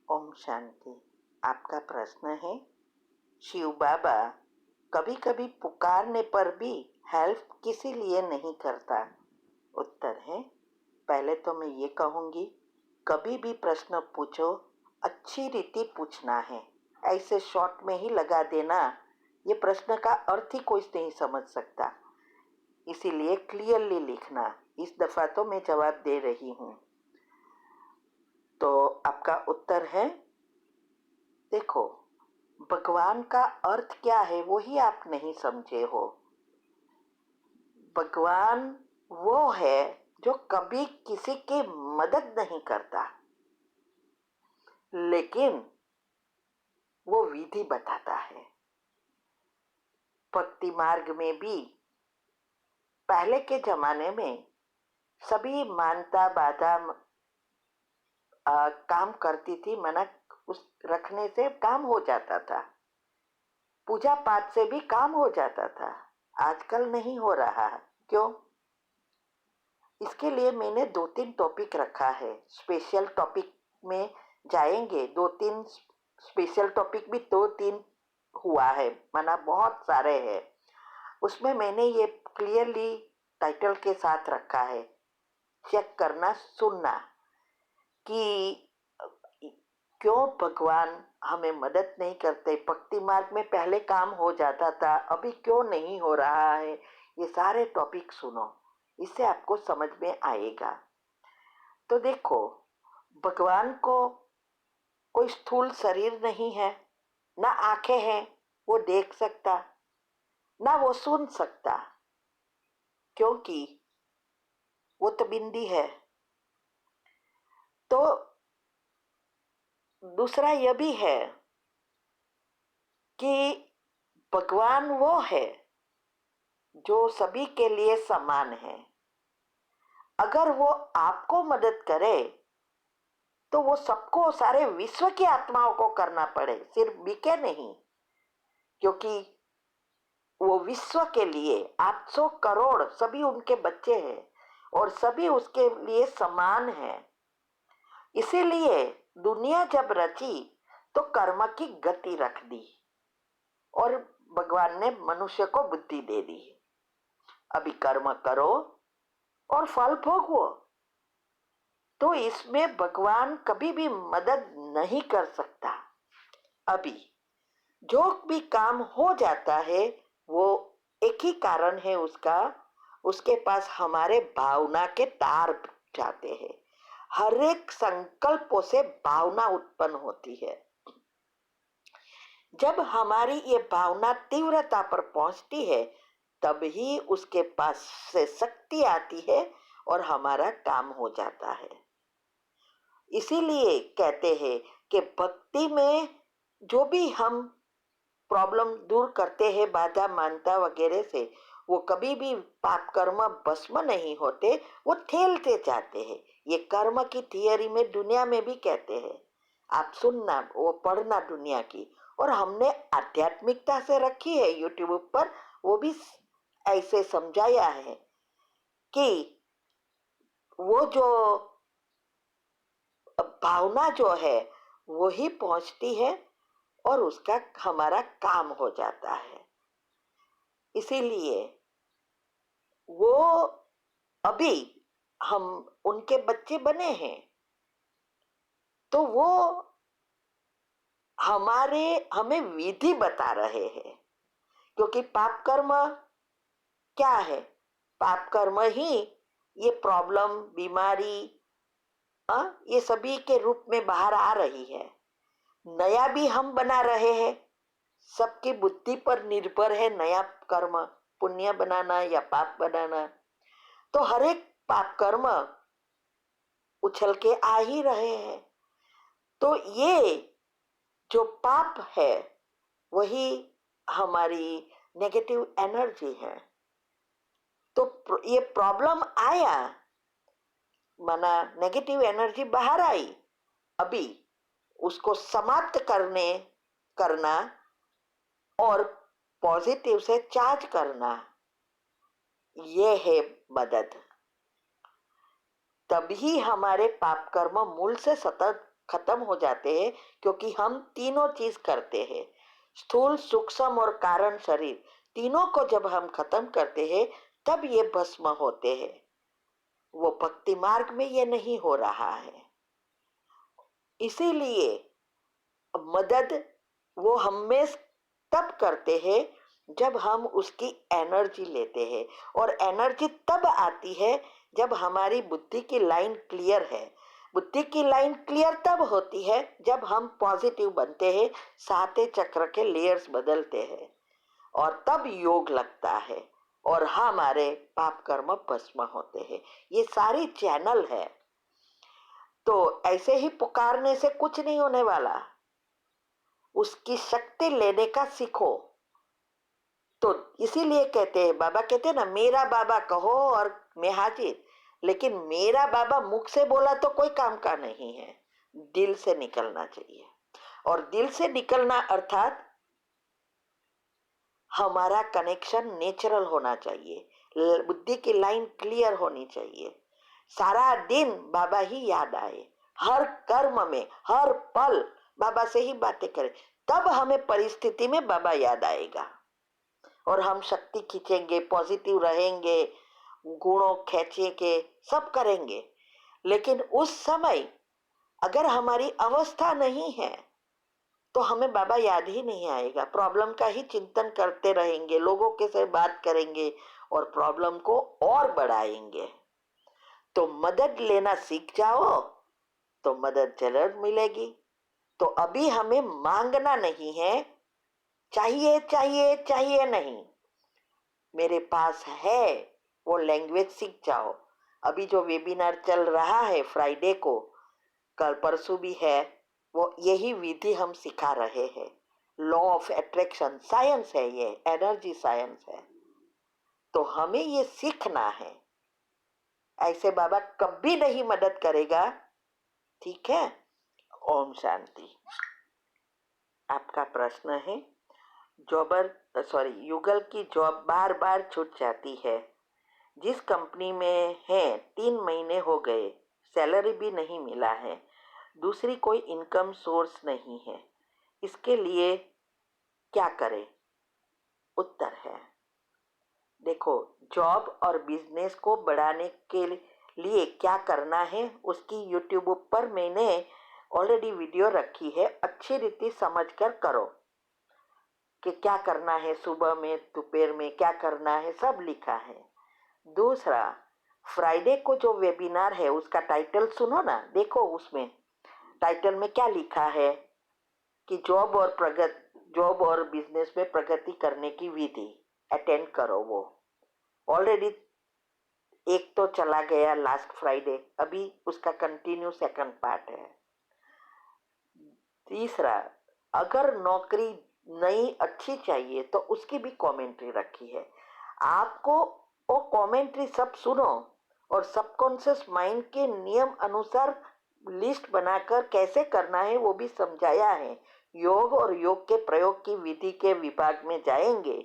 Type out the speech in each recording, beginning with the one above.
ओम शांति। आपका प्रश्न है, शिव बाबा कभी कभी पुकारने पर भी हेल्प किसी लिए नहीं करता। उत्तर है, पहले तो मैं ये कहूँगी, कभी भी प्रश्न पूछो, अच्छी रीति पूछना है। ऐसे शॉर्ट में ही लगा देना, ये प्रश्न का अर्थ ही कोई नहीं समझ सकता। इसीलिए क्लियरली लिखना। इस दफा तो मैं जवाब दे रही हूँ। तो आपका उत्तर है, देखो, भगवान का अर्थ क्या है वो ही आप नहीं समझे हो। भगवान वो है जो कभी किसी की मदद नहीं करता, लेकिन वो विधि बताता है। भक्ति मार्ग में भी पहले के जमाने में सभी मानता बाधा काम करती थी, मना उस रखने से काम हो जाता था, पूजा पाठ से भी काम हो जाता था। आजकल नहीं हो रहा। क्यों? इसके लिए मैंने 2-3 टॉपिक रखा है। स्पेशल टॉपिक में जाएंगे। 2-3 स्पेशल टॉपिक भी 2-3 हुआ है, माना बहुत सारे हैं। उसमें मैंने ये क्लियरली टाइटल के साथ रखा है, चेक करना, सुनना कि क्यों भगवान हमें मदद नहीं करते। भक्ति मार्ग में पहले काम हो जाता था, अभी क्यों नहीं हो रहा है। ये सारे टॉपिक सुनो, इससे आपको समझ में आएगा। तो देखो, भगवान को कोई स्थूल शरीर नहीं है, ना आंखें हैं वो देख सकता, ना वो सुन सकता, क्योंकि वो तो बिंदी है। तो दूसरा यह भी है कि भगवान वो है जो सभी के लिए समान है। अगर वो आपको मदद करे तो वो सबको, सारे विश्व की आत्माओं को करना पड़े, सिर्फ बीके नहीं, क्योंकि वो विश्व के लिए 800 करोड़ सभी उनके बच्चे हैं और सभी उसके लिए समान हैं। इसीलिए दुनिया जब रची तो कर्म की गति रख दी और भगवान ने मनुष्य को बुद्धि दे दी। अभी कर्म करो और फल भोगो। तो इसमें भगवान कभी भी मदद नहीं कर सकता। अभी जो भी काम हो जाता है वो एक ही कारण है उसका, उसके पास हमारे भावना के तार जाते हैं। हर एक संकल्पों से भावना उत्पन्न होती है। जब हमारी ये भावना तीव्रता पर पहुंचती है तब ही उसके पास से शक्ति आती है और हमारा काम हो जाता है। इसीलिए कहते हैं कि भक्ति में जो भी हम प्रॉब्लम दूर करते हैं, बाधा मानता वगैरह से, वो कभी भी पाप कर्म भस्म नहीं होते, वो ठेलते जाते हैं। ये कर्म की थियरी में दुनिया में भी कहते हैं, आप सुनना, वो पढ़ना दुनिया की। और हमने आध्यात्मिकता से रखी है यूट्यूब पर, वो भी ऐसे समझाया है कि वो जो भावना जो है वो ही पहुंचती है और उसका हमारा काम हो जाता है। इसीलिए वो, अभी हम उनके बच्चे बने हैं तो वो हमें विधि बता रहे हैं। क्योंकि पाप कर्म क्या है? पाप कर्म ही ये प्रॉब्लम, बीमारी, ये सभी के रूप में बाहर आ रही है। नया भी हम बना रहे हैं, सबकी बुद्धि पर निर्भर है नया कर्म, पुण्य बनाना या पाप बनाना। तो हर एक पाप कर्म उछल के आ ही रहे हैं। तो ये जो पाप है वही हमारी नेगेटिव एनर्जी है। तो ये प्रॉब्लम आया, माना नेगेटिव एनर्जी बाहर आई, अभी उसको समाप्त करना और पॉजिटिव से चार्ज करना, ये है मदद। तभी हमारे पाप कर्म मूल से सतत खत्म हो जाते हैं, क्योंकि हम तीनों चीज करते हैं, स्थूल सूक्ष्म और कारण शरीर, तीनों को जब हम खत्म करते हैं तब ये भस्म होते हैं। वो भक्ति मार्ग में ये नहीं हो रहा है। इसीलिए मदद वो हमें तब करते हैं जब हम उसकी एनर्जी लेते हैं, और एनर्जी तब आती है जब हमारी बुद्धि की लाइन क्लियर है। बुद्धि की लाइन क्लियर तब होती है जब हम पॉजिटिव बनते हैं, साते चक्र के लेयर्स बदलते हैं, और तब योग लगता है और हमारे पाप कर्म भस्म होते हैं। ये सारी चैनल है। तो ऐसे ही पुकारने से कुछ नहीं होने वाला, उसकी शक्ति लेने का सीखो। तो इसीलिए कहते हैं, बाबा कहते हैं ना, मेरा बाबा कहो और मैं हाजिर। लेकिन मेरा बाबा मुख से बोला तो कोई काम का नहीं है, दिल से निकलना चाहिए। और दिल से निकलना अर्थात हमारा कनेक्शन नेचुरल होना चाहिए, बुद्धि की लाइन क्लियर होनी चाहिए, सारा दिन बाबा ही याद आए, हर कर्म में हर पल बाबा से ही बातें करें, तब हमें परिस्थिति में बाबा याद आएगा और हम शक्ति खींचेंगे, पॉजिटिव रहेंगे, गुणों खींचे के सब करेंगे। लेकिन उस समय अगर हमारी अवस्था नहीं है तो हमें बाबा याद ही नहीं आएगा, प्रॉब्लम का ही चिंतन करते रहेंगे, लोगों के से बात करेंगे और प्रॉब्लम को और बढ़ाएंगे। तो मदद लेना सीख जाओ तो मदद जरूर मिलेगी। तो अभी हमें मांगना नहीं है, चाहिए चाहिए चाहिए नहीं, मेरे पास है, वो लैंग्वेज सीख जाओ। अभी जो वेबिनार चल रहा है फ्राइडे को, कल परसों भी है, वो यही विधि हम सिखा रहे हैं। लॉ ऑफ अट्रैक्शन साइंस है, ये एनर्जी साइंस है। तो हमें ये सीखना है, ऐसे बाबा कभी नहीं मदद करेगा। ठीक है, ओम शांति। आपका प्रश्न है, युगल की जॉब बार बार छूट जाती है, जिस कंपनी में है 3 महीने हो गए, सैलरी भी नहीं मिला है, दूसरी कोई इनकम सोर्स नहीं है, इसके लिए क्या करें? उत्तर है, देखो, जॉब और बिजनेस को बढ़ाने के लिए क्या करना है उसकी यूट्यूब पर मैंने ऑलरेडी वीडियो रखी है, अच्छी रीति समझकर करो कि क्या करना है, सुबह में दोपहर में क्या करना है, सब लिखा है। दूसरा, फ्राइडे को जो वेबिनार है उसका टाइटल सुनो ना, देखो उसमें टाइटल में क्या लिखा है कि जॉब और बिजनेस में प्रगति करने की विधि, अटेंड करो। वो ऑलरेडी एक तो चला गया लास्ट फ्राइडे, अभी उसका कंटिन्यू सेकंड पार्ट है। तीसरा, अगर नौकरी नई अच्छी चाहिए तो उसकी भी कमेंट्री रखी है। आपको वो कमेंट्री सब सुनो और सबकॉन्शियस माइंड के नियम अनुसार लिस्ट बनाकर कैसे करना है वो भी समझाया है। योग और योग के प्रयोग की विधि के विभाग में जाएंगे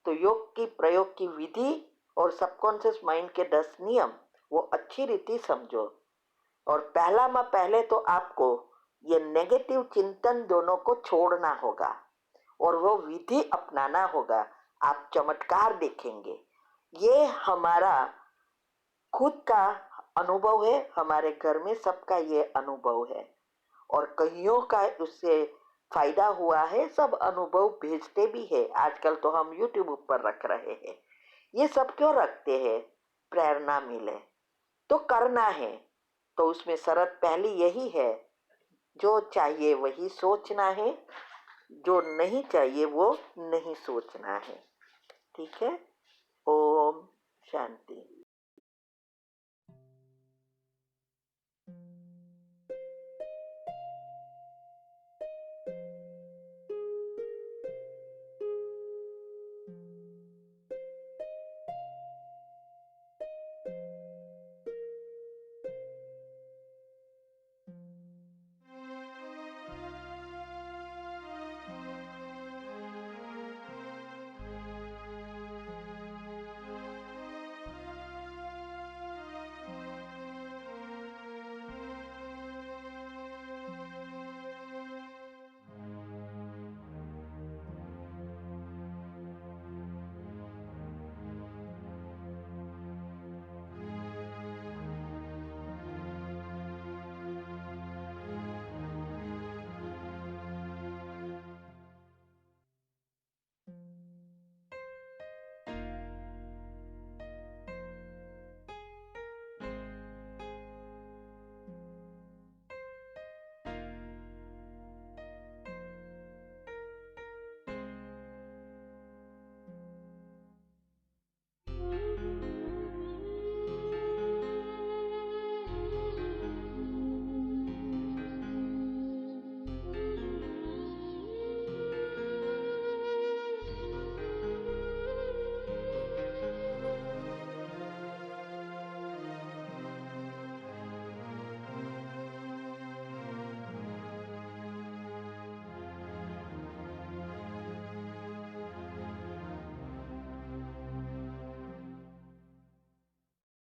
तो योग की प्रयोग की विधि और सबकॉन्शियस माइंड के 10 नियम वो अच्छी रीति समझो। और पहले तो आपको ये नेगेटिव चिंतन दोनों को छोड़ना होगा और वो विधि अपनाना होगा, आप चमत्कार देखेंगे। ये हमारा खुद का अनुभव है, हमारे घर में सबका ये अनुभव है और कईयों का उससे फायदा हुआ है, सब अनुभव भेजते भी है। आजकल तो हम यूट्यूब पर रख रहे हैं। ये सब क्यों रखते हैं? प्रेरणा मिले तो करना है। तो उसमें शर्त पहली यही है, जो चाहिए वही सोचना है, जो नहीं चाहिए वो नहीं सोचना है। ठीक है, ओम शांति।